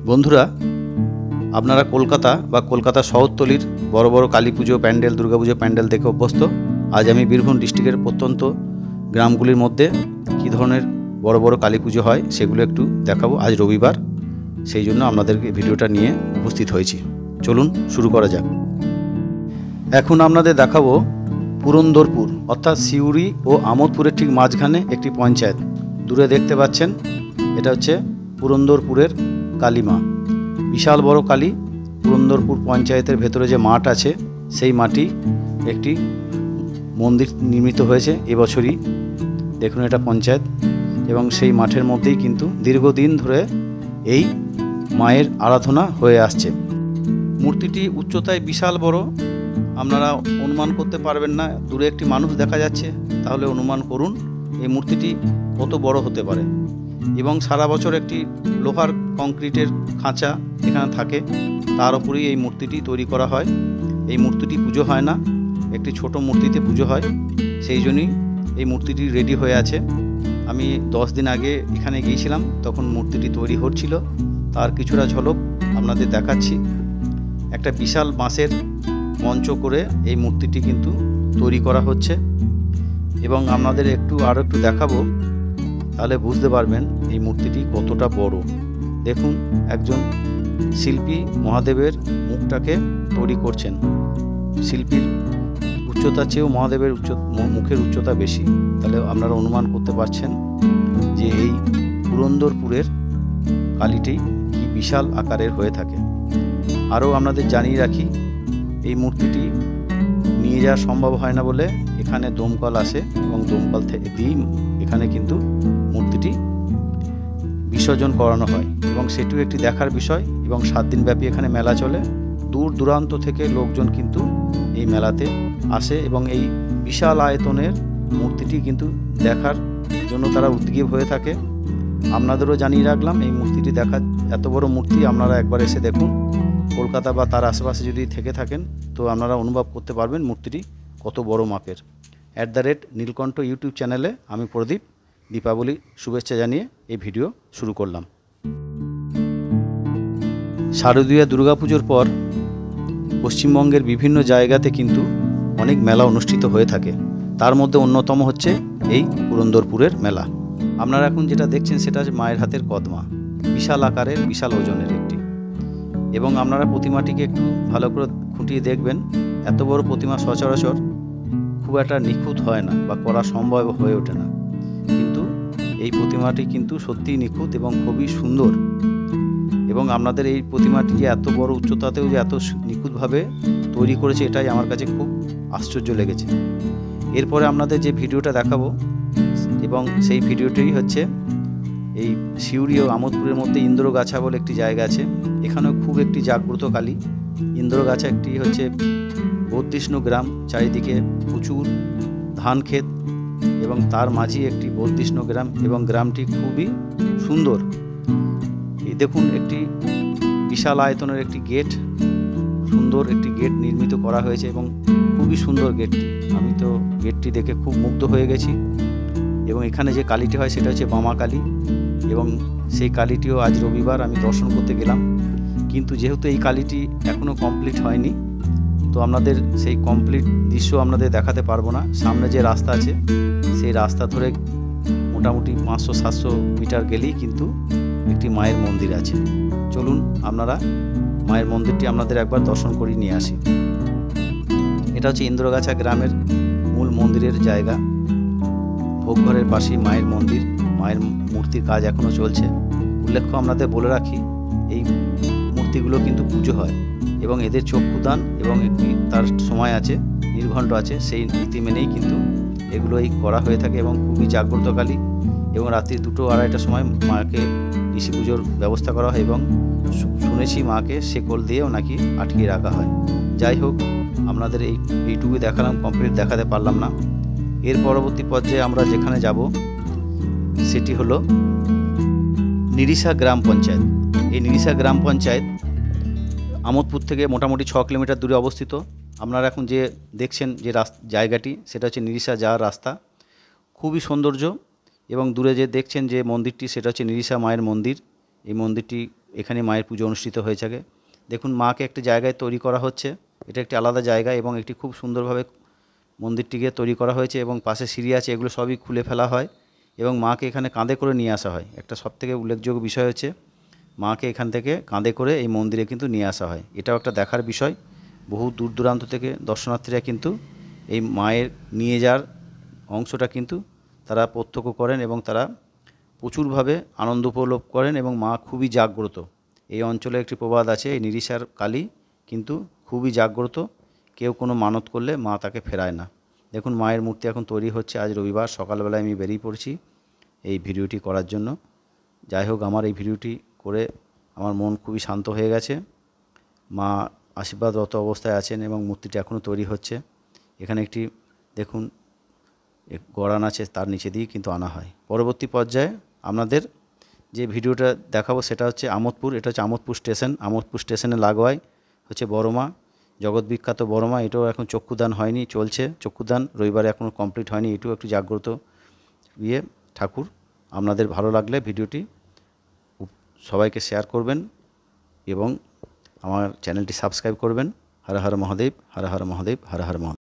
বন্ধুরা, আপনারা কলকাতা বা কলকাতা শহরতলির বড় বড় কালী পুজো প্যান্ডেল, দুর্গাপুজো প্যান্ডেল দেখে অভ্যস্ত। আজ আমি বীরভূম ডিস্ট্রিক্টের প্রত্যন্ত গ্রামগুলির মধ্যে কী ধরনের বড় বড় কালী পুজো হয় সেগুলো একটু দেখাবো। আজ রবিবার, সেই জন্য আপনাদেরকে ভিডিওটা নিয়ে উপস্থিত হয়েছি। চলুন শুরু করা যাক। এখন আপনাদের দেখাবো পুরন্দরপুর, অর্থাৎ সিউড়ি ও আমোদপুরের ঠিক মাঝখানে একটি পঞ্চায়েত। দূরে দেখতে পাচ্ছেন, এটা হচ্ছে পুরন্দরপুরের কালীমা। বিশাল বড় কালী। পুরন্দরপুর পঞ্চায়েতের ভেতরে যে মাঠ আছে, সেই মাটি একটি মন্দির নির্মিত হয়েছে এবছরই। দেখুন, এটা পঞ্চায়েত, এবং সেই মাঠের মধ্যেই কিন্তু দীর্ঘদিন ধরে এই মায়ের আরাধনা হয়ে আসছে। মূর্তিটি উচ্চতায় বিশাল বড়, আপনারা অনুমান করতে পারবেন না। দূরে একটি মানুষ দেখা যাচ্ছে, তাহলে অনুমান করুন এই মূর্তিটি কত বড় হতে পারে। এবং সারা বছর একটি লোহার কংক্রিটের খাঁচা এখানে থাকে, তার উপরেই এই মূর্তিটি তৈরি করা হয়। এই মূর্তিটি পুজো হয় না, একটি ছোট মূর্তিতে পুজো হয়, সেই জন্যই এই মূর্তিটি রেডি হয়ে আছে। আমি 10 দিন আগে এখানে গিয়েছিলাম, তখন মূর্তিটি তৈরি হচ্ছিল। তার কিছুটা ঝলক আপনাদের দেখাচ্ছি। একটা বিশাল বাঁশের মঞ্চ করে এই মূর্তিটি কিন্তু তৈরি করা হচ্ছে, এবং আপনাদের আরও একটু দেখাবো, তাহলে বুঝতে পারবেন এই মূর্তিটি কতটা বড়। দেখুন, একজন শিল্পী মহাদেবের মুখটাকে তৈরি করছেন। শিল্পীর উচ্চতার চেয়েও মহাদেবের মুখের উচ্চতা বেশি, তাহলে আপনারা অনুমান করতে পারছেন যে এই পুরন্দরপুরের কালীটি কি বিশাল আকারের হয়ে থাকে। আরও আপনাদের জানিয়ে রাখি, এই মূর্তিটি নিয়ে যাওয়া সম্ভব হয় না বলে এখানে দমকল আসে, এবং দমকল থেকে দিয়েই এখানে কিন্তু মূর্তিটি বিসর্জন করানো হয়, এবং সেটিও একটি দেখার বিষয়। এবং 7 দিন ব্যাপী এখানে মেলা চলে। দূর দূরান্ত থেকে লোকজন কিন্তু এই মেলাতে আসে, এবং এই বিশাল আয়তনের মূর্তিটি কিন্তু দেখার জন্য তারা উদ্গ্রীব হয়ে থাকে। আপনাদেরও জানিয়ে রাখলাম, এই মূর্তিটি দেখার, এত বড় মূর্তি আপনারা একবার এসে দেখুন। কলকাতা বা তার আশেপাশে যদি থেকে থাকেন, তো আপনারা অনুভব করতে পারবেন মূর্তিটি কত বড় মাপের। @নীলকণ্ঠ ইউটিউব চ্যানেলে আমি প্রদীপ দীপাবলি শুভেচ্ছা জানিয়ে এই ভিডিও শুরু করলাম। শারদীয়া দুর্গাপুজোর পর পশ্চিমবঙ্গের বিভিন্ন জায়গাতে কিন্তু অনেক মেলা অনুষ্ঠিত হয়ে থাকে। তার মধ্যে অন্যতম হচ্ছে এই পুরন্দরপুরের মেলা। আপনারা এখন যেটা দেখছেন সেটা হচ্ছে মায়ের হাতের কদমা। বিশাল আকারের, বিশাল ওজনের একটি। এবং আপনারা প্রতিমাটিকে একটু ভালো করে খুঁটিয়ে দেখবেন। এত বড় প্রতিমা সচরাচর খুব একটা নিখুঁত হয় না, বা করা সম্ভব হয়ে ওঠে না, কিন্তু এই প্রতিমাটি কিন্তু সত্যিই নিখুঁত এবং খুবই সুন্দর। এবং আপনাদের এই প্রতিমাটি যে এত বড় উচ্চতাতেও যে এত নিখুঁতভাবে তৈরি করেছে, এটাই আমার কাছে খুব আশ্চর্য লেগেছে। এরপরে আপনাদের যে ভিডিওটা দেখাবো, এবং সেই ভিডিওটাই হচ্ছে এই সিউড়ি ও আমোদপুরের মধ্যে ইন্দ্রগাছা বলে একটি জায়গা আছে। এখানেও খুব একটি জাগ্রত কালী। ইন্দ্রগাছা একটি হচ্ছে বর্ধিষ্ণু গ্রাম, চারিদিকে প্রচুর ধান ক্ষেত, এবং তার মাঝে একটি বর্ধিষ্ণু গ্রাম, এবং গ্রামটি খুবই সুন্দর। এই দেখুন, একটি বিশাল আয়তনের একটি গেট, সুন্দর একটি গেট নির্মিত করা হয়েছে, এবং খুবই সুন্দর গেটটি। আমি তো গেটটি দেখে খুব মুগ্ধ হয়ে গেছি। এবং এখানে যে কালীটি হয় সেটা হচ্ছে বামা কালী, এবং সেই কালীটিও আজ রবিবার আমি দর্শন করতে গেলাম। কিন্তু যেহেতু এই কালীটি এখনও কমপ্লিট হয়নি, তো আপনাদের সেই কমপ্লিট দৃশ্য আপনাদের দেখাতে পারবো না। সামনে যে রাস্তা আছে, সেই রাস্তা ধরে মোটামুটি 500-700 মিটার গেলেই কিন্তু একটি মায়ের মন্দির আছে। চলুন আপনারা মায়ের মন্দিরটি আপনাদের একবার দর্শন করিয়ে নিয়ে আসি। এটা হচ্ছে ইন্দ্রগাছা গ্রামের মূল মন্দিরের জায়গা। ভোগঘরের পাশেই মায়ের মন্দির। মায়ের মূর্তির কাজ এখনও চলছে। উল্লেখ্য আপনাদের বলে রাখি, এই মূর্তিগুলো কিন্তু পুজো হয়, এবং এদের চক্ষুদান এবং একটি তার সময় আছে, নির্ঘণ্ট আছে, সেই নীতি মেনেই কিন্তু এগুলোই করা হয়ে থাকে। এবং খুবই জাগ্রত কালী। এবং রাত্রি 2-2:30টার সময় মাকে নিশি পুজোর ব্যবস্থা করা হয়, এবং শুনেছি মাকে শেকল দিয়েও নাকি আটকিয়ে রাখা হয়। যাই হোক, আপনাদের এইটুকুই দেখালাম, কমপ্লিট দেখাতে পারলাম না। এর পরবর্তী পর্যায়ে আমরা যেখানে যাব সেটি হলো নিরিশা গ্রাম পঞ্চায়েত। এই নিরিশা গ্রাম পঞ্চায়েত আমোদপুর থেকে মোটামুটি 6 কিলোমিটার দূরে অবস্থিত। আপনারা এখন যে দেখছেন যে জায়গাটি, সেটা হচ্ছে নিরিশা যাওয়ার রাস্তা। খুবই সৌন্দর্য। এবং দূরে যে দেখছেন যে মন্দিরটি, সেটা হচ্ছে নিরিশা মায়ের মন্দির। এই মন্দিরটি এখানে মায়ের পুজো অনুষ্ঠিত হয়ে থাকে। দেখুন মাকে একটা জায়গায় তৈরি করা হচ্ছে, এটা একটি আলাদা জায়গা এবং একটি খুব সুন্দরভাবে মন্দিরটিকে তৈরি করা হয়েছে এবং পাশে সিঁড়ি আছে, এগুলো সবই খুলে ফেলা হয় এবং মাকে এখানে কাঁধে করে নিয়ে আসা হয়। একটা সবথেকে উল্লেখযোগ্য বিষয় হচ্ছে মাকে এখান থেকে কাঁধে করে এই মন্দিরে কিন্তু নিয়ে আসা হয়। এটাও একটা দেখার বিষয়। বহু দূর দূরান্ত থেকে দর্শনার্থীরা কিন্তু এই মায়ের নিয়ে যাওয়ার অংশটা কিন্তু তারা প্রত্যক্ষ করেন এবং তারা প্রচুরভাবে আনন্দ উপভোগ করেন এবং মা খুবই জাগ্রত। এই অঞ্চলে একটি প্রবাদ আছে, এই নিরিশার কালী কিন্তু খুবই জাগ্রত, কেউ কোনো মানত করলে মা তাকে ফেরায় না। দেখুন মায়ের মূর্তি এখন তৈরি হচ্ছে। আজ রবিবার সকালবেলায় আমি বেরিয়ে পড়েছি এই ভিডিওটি করার জন্য। যাই হোক, আমার এই ভিডিওটি করে আমার মন খুবই শান্ত হয়ে গেছে। মা আশীর্বাদরত অবস্থায় আছেন এবং মূর্তিটি এখনও তৈরি হচ্ছে। এখানে একটি দেখুন গড়ান আছে, তার নিচে দিয়ে কিন্তু আনা হয়। পরবর্তী পর্যায়ে আপনাদের যে ভিডিওটা দেখাবো সেটা হচ্ছে আমোদপুর। এটা হচ্ছে আমোদপুর স্টেশন। আমোদপুর স্টেশনে লাগোয়ায় হচ্ছে বড় মা, জগৎ বিখ্যাত বড় মা। এটাও এখন চক্ষুদান হয়নি, চলছে চক্ষুদান, রবিবারে এখনও কমপ্লিট হয়নি। এটাও একটু জাগ্রত ঠাকুর। আপনাদের ভালো লাগলে ভিডিওটি সবাইকে শেয়ার করবেন এবং আমার চ্যানেলটি সাবস্ক্রাইব করবেন। হর হর মহাদেব, হর হর মহাদেব, হর হর মহাদেব।